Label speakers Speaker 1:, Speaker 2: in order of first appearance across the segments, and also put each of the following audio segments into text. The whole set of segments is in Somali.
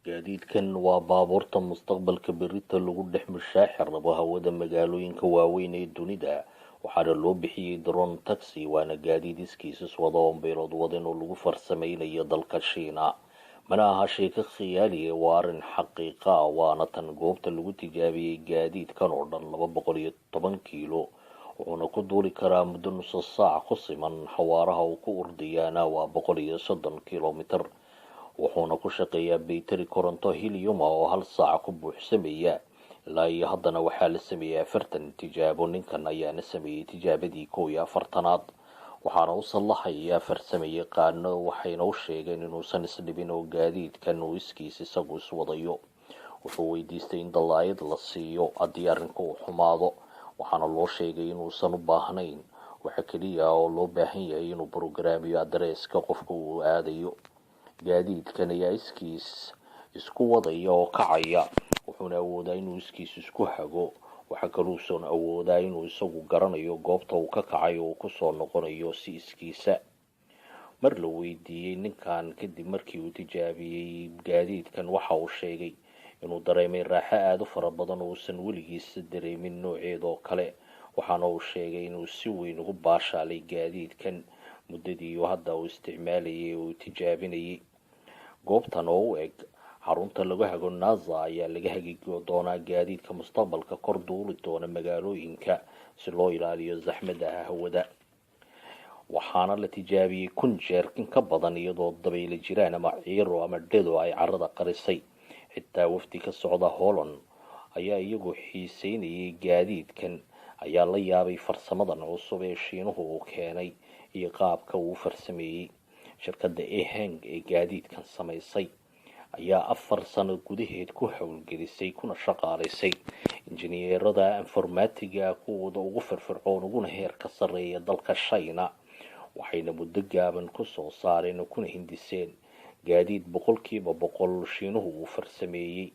Speaker 1: gaadiidkan waa baabuurta mustaqbalka berrito lagu dhex mushaaxi rabo hawada magaalooyinka waaweyn ee dunida, waxaana loo bixiyey drone taxi. Waana gaadiid iskiisas wada oo beelood wadan oo lagu farsameynayo dalka Shiina. Mana aha sheeko khiyaali ah, waa arrin xaqiiqa ah. Waana tan goobta lagu tijaabiyey gaadiidkan oo dhan 210 kiilo, wuxuuna ku duuli karaa muddo nus saac ku siman. Xawaaraha uu ku ordayaana waa 130 kilomitir, wuxuuna ku shaqeeyaa baytari koronto helium oo hal saac ku buuxsamaya. ilaa iyo haddana waxaa la sameeyey 40 tijaabo. Ninkan ayaana sameeyey tijaabadii 41aad, waxaana u sallaxaya farsamayaqaano. waxayna u sheegeen inuusan isdhibin oo gaadiidkan uu iskiis isagu iswadayo. wuxuu weydiistay in dalaayad la siiyo haddii arrinka uu xumaado, waxaana loo sheegay inuusan u baahnayn. waxa keliya oo loo baahan yahay inuu brograamiyo adreeska qofka uu aadayo. gaadiidkan ayaa iskiis isku wadaya oo kacaya, wuxuuna awoodaa inuu iskiis isku hago. waxa kaluusan awoodaa inuu isagu garanayo goobta uu ka kacay oo ku soo noqonayo si iskiisa. mar la weydiiyey ninkan kadib markii uu tijaabiyey gaadiidkan, waxa uu sheegay inuu dareemay raaxo aada u fara badan oo uusan weligiisa dareemin nooceedoo kale. waxaana uu sheegay inuu si weyn ugu baashaalay gaadiidkan muddadii hadda uu isticmaalayay oo uu tijaabinayay. goobtan oo u eg xarunta lagu hago NASA ayaa laga hagi doonaa gaadiidka mustaqbalka kor duuli doona magaalooyinka si loo ilaaliyo zaxmadda hawada. waxaana la tijaabiyey 1000 jeer in ka badan, iyadoo dabaylo jiraan ama ciiro ama dhado ay carrada qarisay. xitaa wafdi ka socda Holland ayaa iyagoo xiiseynayay gaadiidkan ayaa la yaabay farsamadan cusub ee Shiinuhu uu keenay iyo qaabka uu farsameeyey. shirkadda Ehang ee gaadiidkan samaysay ayaa 4 sano gudaheed ku howlgelisay kuna shaqaalaysay injineerada informatiga kuwooda ugu firfircoon uguna heerka sarreeya dalka Shiina. waxayna muddo gaaban ku soo saareen kuna hindiseen gaadiid 100% Shiinuhu uu farsameeyey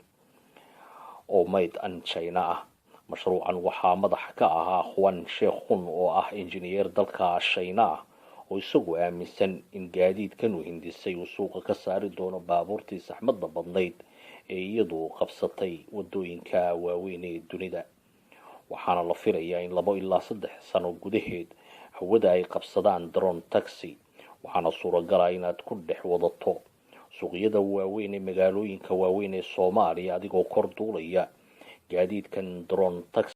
Speaker 1: oo made in China ah. mashruucan waxaa madax ka ahaa Huan Shekhun oo ah injineer dalka Shiina ah, oo isagu aaminsan in gaadiidkan uu hindisay uu suuqa ka saari doono baabuurtii saxmadda badnayd ee iyadu qabsatay wadooyinka waaweyn ee dunida. waxaana la filayaa in 2 ilaa 3 sano gudaheed hawada ay qabsadaan drone taxi. waxaana suuragal ah inaad ku dhex wadato suuqyada waaweyn ee magaalooyinka waaweyn ee Soomaaliya adigoo kor duulaya gaadiidkan drone taxi.